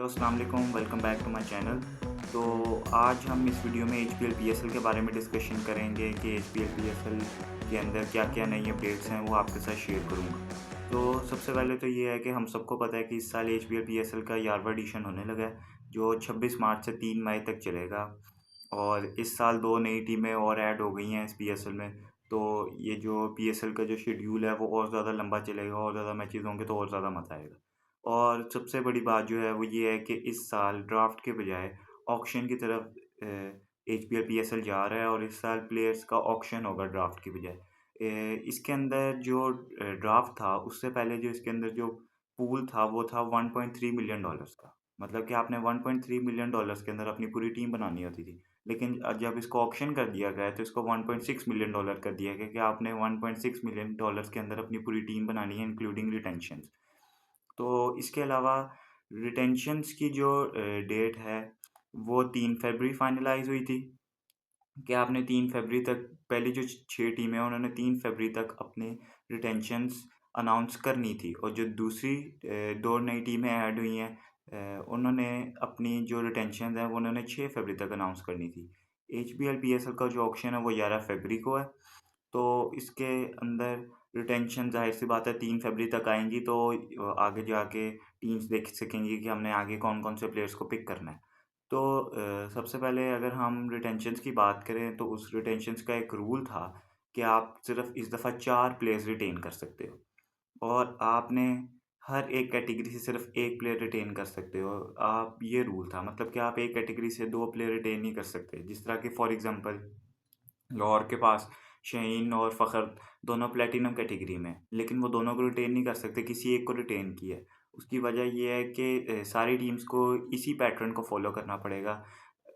अस्सलाम वालेकुम, welcome back to my channel. तो आज हम इस वीडियो में एचपीएल पीएसएल के बारे में डिस्कशन करेंगे कि एचपीएल पीएसएल के अंदर क्या-क्या नई अपडेट्स हैं, वो आपके साथ शेयर करूँगा। तो सबसे पहले तो ये है कि हम सबको पता है कि इस साल एचपीएल पीएसएल का 11वां एडिशन होने लगा है, जो 26 मार्च से 3 मई तक चलेगा। और इस साल 2 नई टीमें और ऐड हो गई हैं इस पीएसएल में। तो ये जो पीएसएल का जो शेड्यूल है, वो और ज़्यादा लंबा चलेगा और ज़्यादा मैचेज़ होंगे तो और ज़्यादा मज़ा आएगा। और सबसे बड़ी बात जो है वो ये है कि इस साल ड्राफ्ट के बजाय ऑक्शन की तरफ एचपीएल पीएसएल जा रहा है और इस साल प्लेयर्स का ऑक्शन होगा ड्राफ्ट की बजाय। इसके अंदर जो ड्राफ्ट था उससे पहले जो इसके अंदर जो पूल था वो था $1.3 मिलियन का। मतलब कि आपने $1.3 मिलियन के अंदर अपनी पूरी टीम बनानी होती थी। लेकिन जब इसको ऑक्शन कर दिया गया है तो इसको $1.6 मिलियन कर दिया गया कि आपने $1.6 मिलियन के अंदर अपनी पूरी टीम बनानी है इंक्लूडिंग रिटेंशंस। तो इसके अलावा रिटेंशंस की जो डेट है वो 3 फरवरी फाइनलाइज़ हुई थी कि आपने 3 फरवरी तक पहली जो 6 टीमें हैं उन्होंने 3 फरवरी तक अपने रिटेंशंस अनाउंस करनी थी और जो दूसरी 2 नई टीमें ऐड हुई हैं उन्होंने अपनी जो रिटेंशंस हैं वो उन्होंने 6 फरवरी तक अनाउंस करनी थी। एचबीएल पीएसएल का जो ऑक्शन है वो 11 फरवरी को है। तो इसके अंदर रिटेंशन ज़ाहिर-सी बात है 3 फरवरी तक आएँगी तो आगे जाके टीम्स देख सकेंगी कि हमने आगे कौन-कौन से प्लेयर्स को पिक करना है। तो सबसे पहले अगर हम रिटेंशंस की बात करें तो उस रिटेंशंस का एक रूल था कि आप सिर्फ़ इस दफ़ा 4 प्लेयर्स रिटेन कर सकते हो और आपने हर एक कैटेगरी से सिर्फ़ 1 प्लेयर रिटेन कर सकते हो। आप ये रूल था मतलब कि आप एक कैटेगरी से 2 प्लेयर रिटेन नहीं कर सकते। जिस तरह कि फॉर एग्ज़ाम्पल लाहौर के पास शाहीन और फ़खर दोनों प्लैटिनम कैटेगरी में हैं, लेकिन वो दोनों को रिटेन नहीं कर सकते, किसी एक को रिटेन किया है। उसकी वजह ये है कि सारी टीम्स को इसी पैटर्न को फ़ॉलो करना पड़ेगा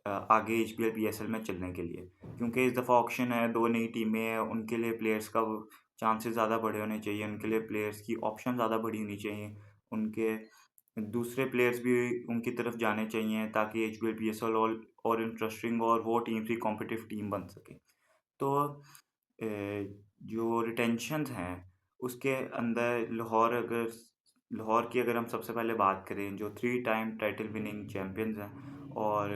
आगे एचपीएल पीएसएल में चलने के लिए। क्योंकि इस दफ़ा ऑक्शन है, 2 नई टीमें हैं, उनके लिए प्लेयर्स का वो चांसेस ज़्यादा बड़े होने चाहिए, उनके लिए प्लेयर्स की ऑप्शन ज़्यादा बड़ी होनी चाहिए, उनके दूसरे प्लेयर्स भी उनकी तरफ जाने चाहिए ताकि एचपीएल पीएसएल और इंटरेस्टिंग और वो टीम्स भी कॉम्पिटिटिव टीम बन सकें। तो जो रिटेंशन्स हैं उसके अंदर लाहौर की अगर हम सबसे पहले बात करें जो 3 टाइम टाइटल विनिंग चैंपियंस हैं और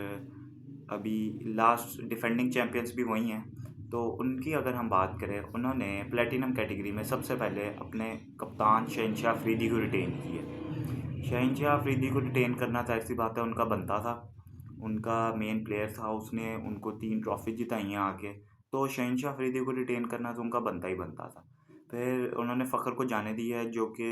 अभी लास्ट डिफेंडिंग चैंपियंस भी वही हैं। तो उनकी अगर हम बात करें उन्होंने प्लैटिनम कैटेगरी में सबसे पहले अपने कप्तान शहनशाह अफरीदी को रिटेन किया। शहनशाह अफरीदी को रिटेन करना ज़ाहिर-सी बात है उनका बनता था। उनका मेन प्लेयर था, उसने उनको 3 ट्रॉफ़ी जिताई हैं आके। तो शहनशाह अफरीदी को रिटेन करना तो उनका बनता ही बनता था। फिर उन्होंने फ़खर को जाने दिया है जो कि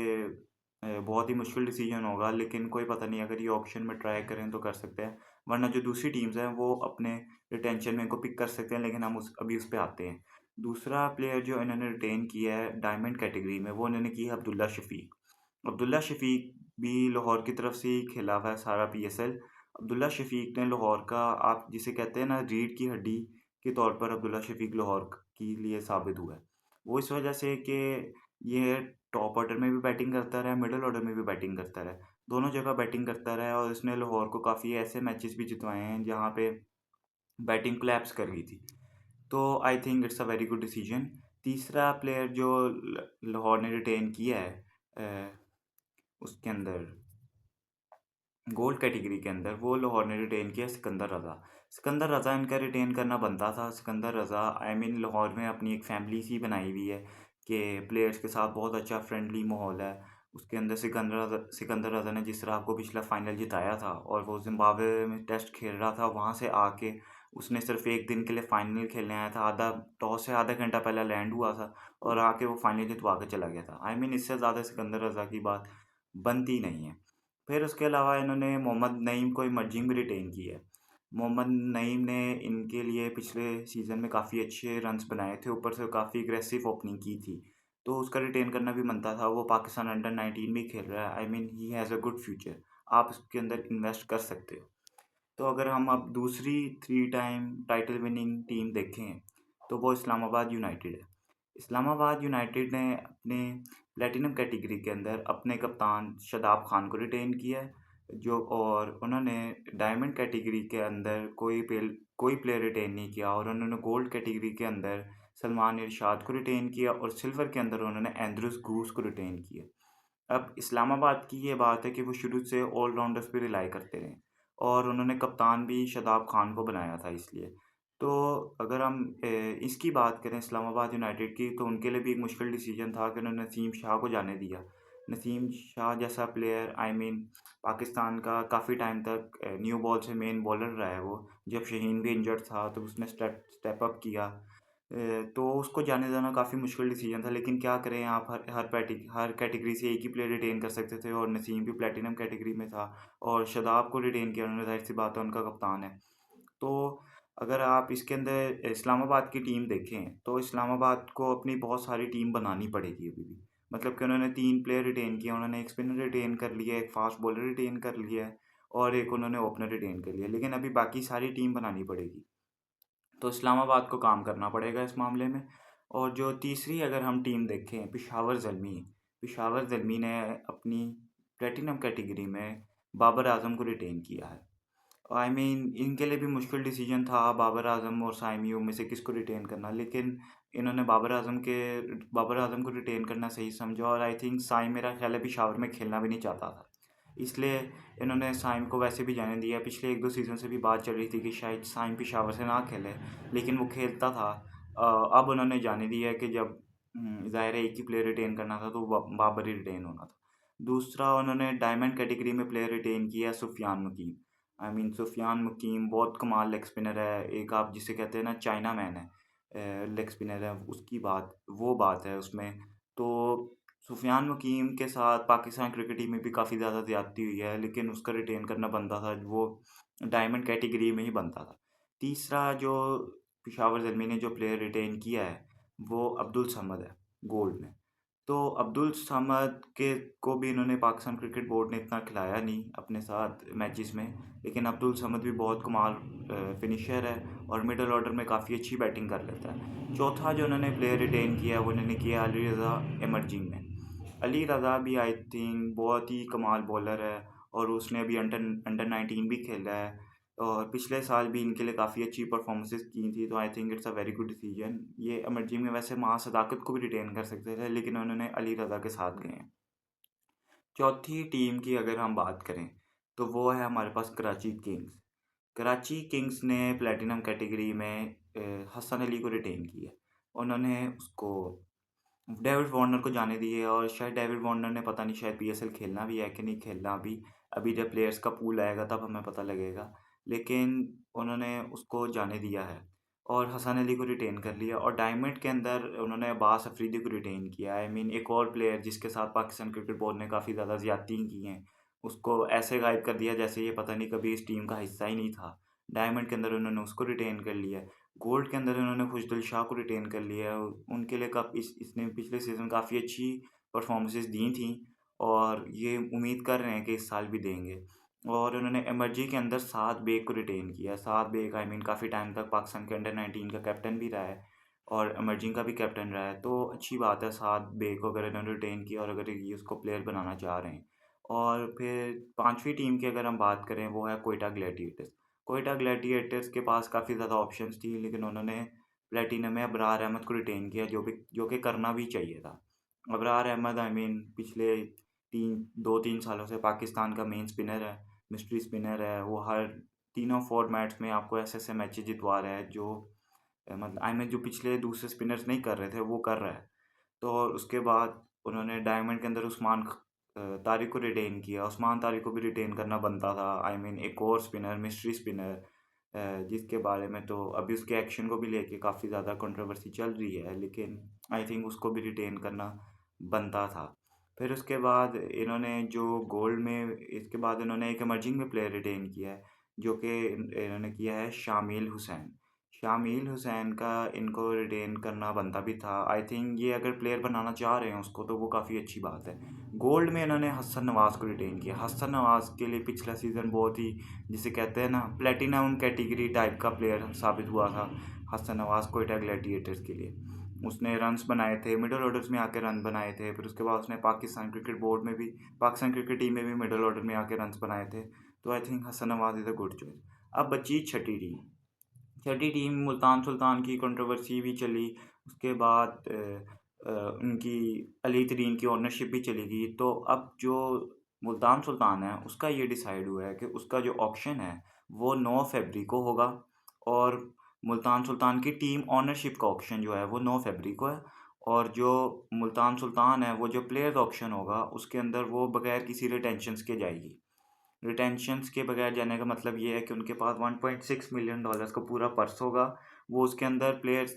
बहुत ही मुश्किल डिसीजन होगा लेकिन कोई पता नहीं अगर ये ऑप्शन में ट्राई करें तो कर सकते हैं। वरना जो दूसरी टीम्स हैं वो अपने रिटेंशन में इनको पिक कर सकते हैं लेकिन हम उस पे आते हैं। दूसरा प्लेयर जो इन्होंने रिटेन किया है डायमंड कैटेगरी में वो इन्होंने किया है अब्दुल्ला शफ़ीक। अब्दुल्ला शफ़ीक भी लाहौर की तरफ से ही खेला हुआ है सारा पीएसएल। अब्दुल्ला शफ़ीक ने लाहौर का आप जिसे कहते हैं ना रीढ़ की हड्डी के तौर पर अब्दुल्ला शफ़ीक लाहौर के लिए साबित हुआ है। वो इस वजह से कि ये टॉप ऑर्डर में भी बैटिंग करता रहा है, मिडल ऑर्डर में भी बैटिंग करता रहा है। दोनों जगह बैटिंग करता रहा है और इसने लाहौर को काफ़ी ऐसे मैचेस भी जितवाए हैं जहाँ पे बैटिंग कोलैप्स कर गई थी। तो I think it's a very good decision. तीसरा प्लेयर जो लाहौर ने रिटेन किया है उसके अंदर गोल्ड कैटेगरी के अंदर वो लाहौर ने रिटेन किया सिकंदर रज़ा। सिकंदर रज़ा इनका रिटेन करना बनता था। सिकंदर रज़ा आई मीन लाहौर में अपनी एक फैमिली सी बनाई हुई है कि प्लेयर्स के साथ बहुत अच्छा फ्रेंडली माहौल है। उसके अंदर सिकंदर रज़ा ने जिस तरह आपको पिछला फाइनल जिताया था और वो ज़िम्बाब्वे में टेस्ट खेल रहा था, वहाँ से आके उसने सिर्फ़ 1 दिन के लिए फाइनल खेलने आया था। टॉस से आधा घंटा पहले लैंड हुआ था और आके वो फाइनल जितवा के चला गया था। आई मीन इससे ज़्यादा सिकंदर रज़ा की बात बनती नहीं है। फिर उसके अलावा इन्होंने मोहम्मद नईम को इमर्जिंग भी रिटेन किया है। मोहम्मद नईम ने इनके लिए पिछले सीज़न में काफ़ी अच्छे रन्स बनाए थे, ऊपर से काफ़ी एग्रेसिव ओपनिंग की थी। तो उसका रिटेन करना भी बनता था, वो पाकिस्तान अंडर 19 में खेल रहा है। I mean he has a good future. आप उसके अंदर इन्वेस्ट कर सकते हो। तो अगर हम अब दूसरी 3 टाइम टाइटल विनिंग टीम देखें, तो वो इस्लामाबाद यूनाइटेड है। इस्लामाबाद यूनाइटेड ने अपने प्लैटिनम कैटेगरी के अंदर अपने कप्तान शादाब खान को रिटेन किया है, जो और उन्होंने डायमंड कैटेगरी के अंदर कोई प्लेयर रिटेन नहीं किया और उन्होंने गोल्ड कैटेगरी के अंदर सलमान इरशाद को रिटेन किया और सिल्वर के अंदर उन्होंने एंड्रूस गूस को रिटेन किया। अब इस्लामाबाद की ये बात है कि वो शुरू से ऑलराउंडर्स पे रिलाई करते रहे और उन्होंने कप्तान भी शादाब खान को बनाया था इसलिए। तो अगर हम इसकी बात करें इस्लामाबाद यूनाइटेड की, तो उनके लिए भी एक मुश्किल डिसीजन था कि उन्होंने नसीम शाह को जाने दिया। नसीम शाह जैसा प्लेयर, आई मीन पाकिस्तान का काफ़ी टाइम तक न्यू बॉल से मेन बॉलर रहा है वो। जब शहीन भी इंजर्ड था तो उसने स्टेप अप किया। तो उसको जाने देना काफ़ी मुश्किल डिसीजन था, लेकिन क्या करें, आप हर कैटेगरी से एक ही प्लेयर रिटेन कर सकते थे और नसीम भी प्लेटिनम कैटेगरी में था और शादाब को रिटेन किया उन्होंने, ज़ाहिर सी बात है उनका कप्तान है। तो अगर आप इसके अंदर इस्लामाबाद की टीम देखें तो इस्लामाबाद को अपनी बहुत सारी टीम बनानी पड़ेगी अभी भी। मतलब कि उन्होंने 3 प्लेयर रिटेन किए, उन्होंने एक स्पिनर रिटेन कर लिया, एक फास्ट बॉलर रिटेन कर लिया है और एक उन्होंने ओपनर रिटेन कर लिया, लेकिन अभी बाकी सारी टीम बनानी पड़ेगी। तो इस्लामाबाद को काम करना पड़ेगा इस मामले में। और जो तीसरी अगर हम टीम देखें, पेशावर ज़ल्मी। पेशावर ज़ल्मी ने अपनी प्लेटिनम कैटेगरी में बाबर आजम को रिटेन किया है। आई मीन इनके लिए भी मुश्किल डिसीजन था बाबर आजम और साइम यूब में से किसको रिटेन करना, लेकिन इन्होंने बाबर आजम को रिटेन करना सही समझा। और आई थिंक साइम, मेरा ख्याल है, पेशावर में खेलना भी नहीं चाहता था, इसलिए इन्होंने साइम को वैसे भी जाने दिया। पिछले 1-2 सीज़न से भी बात चल रही थी कि शायद साइम पेशावर से ना खेले, लेकिन वो खेलता था। अब उन्होंने जाने दिया कि जब ज़ाहिर है एक ही प्लेयर रिटेन करना था तो बाबर ही रिटेन होना था। दूसरा, उन्होंने डायमंड कैटेगरी में प्लेयर रिटेन किया सुफियान मुकीम। आई मीन सुफियान मुकीम बहुत कमाल लेग स्पिनर है, एक आप जिसे कहते हैं ना चाइना मैन है, लेग स्पिनर है, उसकी बात है उसमें। तो सुफियान मुकीम के साथ पाकिस्तान क्रिकेट टीम में भी काफ़ी ज़्यादा ज़्यादती हुई है, लेकिन उसका रिटेन करना बनता था, वो डायमंड कैटेगरी में ही बनता था। तीसरा जो पेशावर ज़ल्मी ने जो प्लेयर रिटेन किया है वो अब्दुल समद है, गोल्ड में। तो अब्दुल समद के को भी इन्होंने, पाकिस्तान क्रिकेट बोर्ड ने इतना खिलाया नहीं अपने साथ मैचेस में, लेकिन अब्दुल समद भी बहुत कमाल फिनिशर है और मिडल ऑर्डर में काफ़ी अच्छी बैटिंग कर लेता है। चौथा जो उन्होंने प्लेयर रिटेन किया वो उन्होंने किया अली रज़ा एमर्जिंग में। अली रज़ा भी आई थिंक बहुत ही कमाल बॉलर है और उसने अभी अंडर अंडर 19 भी खेला है और पिछले साल भी इनके लिए काफ़ी अच्छी परफॉर्मेंसेस की थी। तो I think it's a very good decision. ये एमर्जिंग में वैसे मां सदाकत को भी रिटेन कर सकते थे, लेकिन उन्होंने अली रज़ा के साथ गए हैं। चौथी टीम की अगर हम बात करें तो वो है हमारे पास कराची किंग्स। कराची किंग्स ने प्लेटिनम कैटेगरी में हसन अली को रिटेन किया। उन्होंने उसको डेविड वार्नर को जाने दिए और शायद डेविड वार्नर ने, पता नहीं, शायद पीएसएल खेलना भी है कि नहीं खेलना अभी। अभी जब प्लेयर्स का पूल आएगा तब हमें पता लगेगा, लेकिन उन्होंने उसको जाने दिया है और हसन अली को रिटेन कर लिया। और डायमंड के अंदर उन्होंने अब्बास अफरीदी को रिटेन किया। आई मीन एक और प्लेयर जिसके साथ पाकिस्तान क्रिकेट बोर्ड ने काफ़ी ज़्यादा ज़्यादती की हैं, उसको ऐसे गायब कर दिया जैसे ये पता नहीं कभी इस टीम का हिस्सा ही नहीं था। डायमंड के अंदर उन्होंने उसको रिटेन कर लिया। गोल्ड के अंदर उन्होंने खुशदिल शाह को रिटेन कर लिया है। उनके लिए इसने पिछले सीज़न काफ़ी अच्छी परफॉर्मेंसेस दी थी और ये उम्मीद कर रहे हैं कि इस साल भी देंगे। और उन्होंने एमर्जी के अंदर साद बेग को रिटेन किया। साद बेग आई मीन काफ़ी टाइम तक पाकिस्तान के अंडर 19 का कैप्टन भी रहा है और एमर्जिंग का भी कैप्टन रहा है, तो अच्छी बात है साद बेग को अगर इन्होंने रिटेन किया और अगर ये उसको प्लेयर बनाना चाह रहे हैं। और फिर पांचवी टीम की अगर हम बात करें वो है कोयटा ग्लैडिएटर्स। कोयटा ग्लैडिएटर्स के पास काफ़ी ज़्यादा ऑप्शंस थी, लेकिन उन्होंने प्लेटिनम में अबरार अहमद को रिटेन किया, जो कि करना भी चाहिए था। अबरार अहमद आई मीन पिछले 2-3 सालों से पाकिस्तान का मेन स्पिनर है, मिस्ट्री स्पिनर है। वो हर तीनों फॉर्मेट्स में आपको ऐसे-ऐसे मैचेस जितवा रहा है जो मतलब आई मीन जो पिछले दूसरे स्पिनर्स नहीं कर रहे थे, वो कर रहा है। तो उसके बाद उन्होंने डायमंड के अंदर तारिक को रिटेन किया। उस्मान तारिक को भी रिटेन करना बनता था। आई मीन एक और स्पिनर, मिस्ट्री स्पिनर, जिसके बारे में तो अभी उसके एक्शन को भी लेके काफ़ी ज़्यादा कंट्रोवर्सी चल रही है, लेकिन आई थिंक उसको भी रिटेन करना बनता था। फिर उसके बाद इन्होंने जो गोल्ड में, इसके बाद इन्होंने एक इमर्जिंग में प्लेयर रिटेन किया है, जो कि इन्होंने किया है शामिल हुसैन। शामिल हुसैन का इनको रिटेन करना बनता भी था। आई थिंक ये अगर प्लेयर बनाना चाह रहे हैं उसको तो वो काफ़ी अच्छी बात है। गोल्ड में इन्होंने हसन नवाज़ को रिटेन किया। हसन नवाज़ के लिए पिछला सीज़न बहुत ही, जिसे कहते हैं ना, प्लेटिनम कैटेगरी टाइप का प्लेयर साबित हुआ था हसन नवाज़ कोयटा ग्लैडिएटर्स के लिए। उसने रन्स बनाए थे, मिडल ऑर्डर्स में आके रन बनाए थे। फिर उसके बाद उसने पाकिस्तान क्रिकेट टीम में भी मिडल ऑर्डर में आके रन्स बनाए थे। तो I think Hasan Nawaz is a good choice. अब बची छठी टीम। छठी टीम मुल्तान सुल्तान की कंट्रोवर्सी भी चली। उसके बाद उनकी अली तरीन की ओनरशिप भी चली गई। तो अब जो मुल्तान सुल्तान है उसका ये डिसाइड हुआ है कि उसका जो ऑक्शन है वो 9 फरवरी को होगा, और मुल्तान सुल्तान की टीम ओनरशिप का ऑक्शन जो है वो 9 फरवरी को है। और जो मुल्तान सुल्तान है वो जो प्लेयर्स ऑक्शन होगा उसके अंदर वो बगैर किसी रिटेंशंस के जाएगी। रिटेंशंस के बगैर जाने का मतलब ये है कि उनके पास $1.6 मिलियन का पूरा पर्स होगा। वो उसके अंदर प्लेयर्स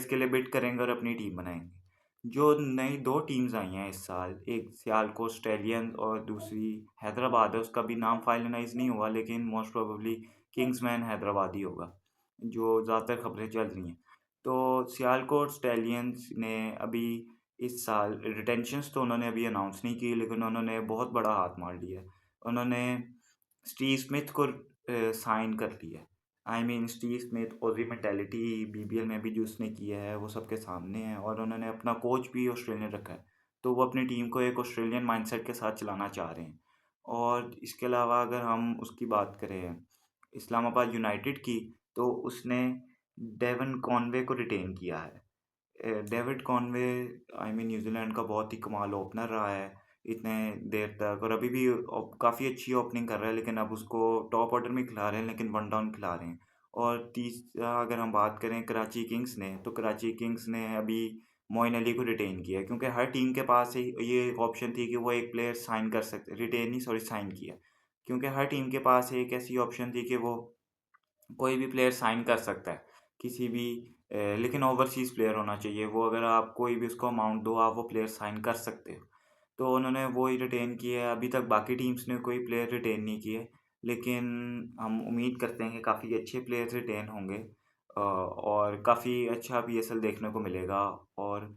के लिए बिड करेंगे और अपनी टीम बनाएंगे। जो नई 2 टीम्स आई हैं इस साल, एक सियालकोट स्टैलियंस और दूसरी हैदराबाद है, उसका भी नाम फाइनलाइज नहीं हुआ लेकिन मोस्ट प्रोबेबली किंग्समैन हैदराबाद ही होगा, जो ज़्यादातर खबरें चल रही हैं। तो सियालकोट स्टैलियंस ने अभी इस साल रिटेंशंस तो उन्होंने अभी अनाउंस नहीं की, लेकिन उन्होंने बहुत बड़ा हाथ मार लिया है। उन्होंने स्टीव स्मिथ को साइन कर लिया है। I mean Steve Smith OG mentality BBL में भी जो उसने किया है वो सबके सामने है, और उन्होंने अपना कोच भी ऑस्ट्रेलियन रखा है। तो वो अपनी टीम को एक ऑस्ट्रेलियन माइंडसेट के साथ चलाना चाह रहे हैं। और इसके अलावा अगर हम उसकी बात करें इस्लामाबाद यूनाइटेड की, तो उसने डेवन कॉनवे को रिटेन किया है। David Conway I mean New Zealand का बहुत ही कमाल ओपनर रहा है इतने देर तक, और अभी भी काफ़ी अच्छी ओपनिंग कर रहा है, लेकिन अब उसको टॉप ऑर्डर में खिला रहे हैं लेकिन वन डाउन खिला रहे हैं। और तीसरा अगर हम बात करें कराची किंग्स ने, तो कराची किंग्स ने अभी मोइन अली को रिटेन किया है, क्योंकि हर टीम के पास ये ऑप्शन थी कि वो एक प्लेयर साइन कर सकते, रिटेन नहीं सॉरी साइन किया, क्योंकि हर टीम के पास एक ऐसी ऑप्शन थी कि वो कोई भी प्लेयर साइन कर सकता है किसी भी लेकिन ओवरसीज़ प्लेयर होना चाहिए। वो अगर आप कोई भी उसको अमाउंट दो आप वो प्लेयर साइन कर सकते हो। तो उन्होंने वो ही रिटेन किया है। अभी तक बाकी टीम्स ने कोई प्लेयर रिटेन नहीं किए, लेकिन हम उम्मीद करते हैं कि काफ़ी अच्छे प्लेयर रिटेन होंगे, और काफ़ी अच्छा पीएसएल देखने को मिलेगा। और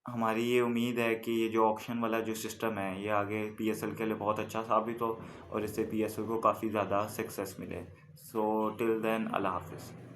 हमारी ये उम्मीद है कि ये जो ऑक्शन वाला जो सिस्टम है ये आगे पीएसएल के लिए बहुत अच्छा साबित हो, और इससे पीएसएल को काफ़ी ज़्यादा सक्सेस मिले। सो टिल देन अल्लाह हाफिज़।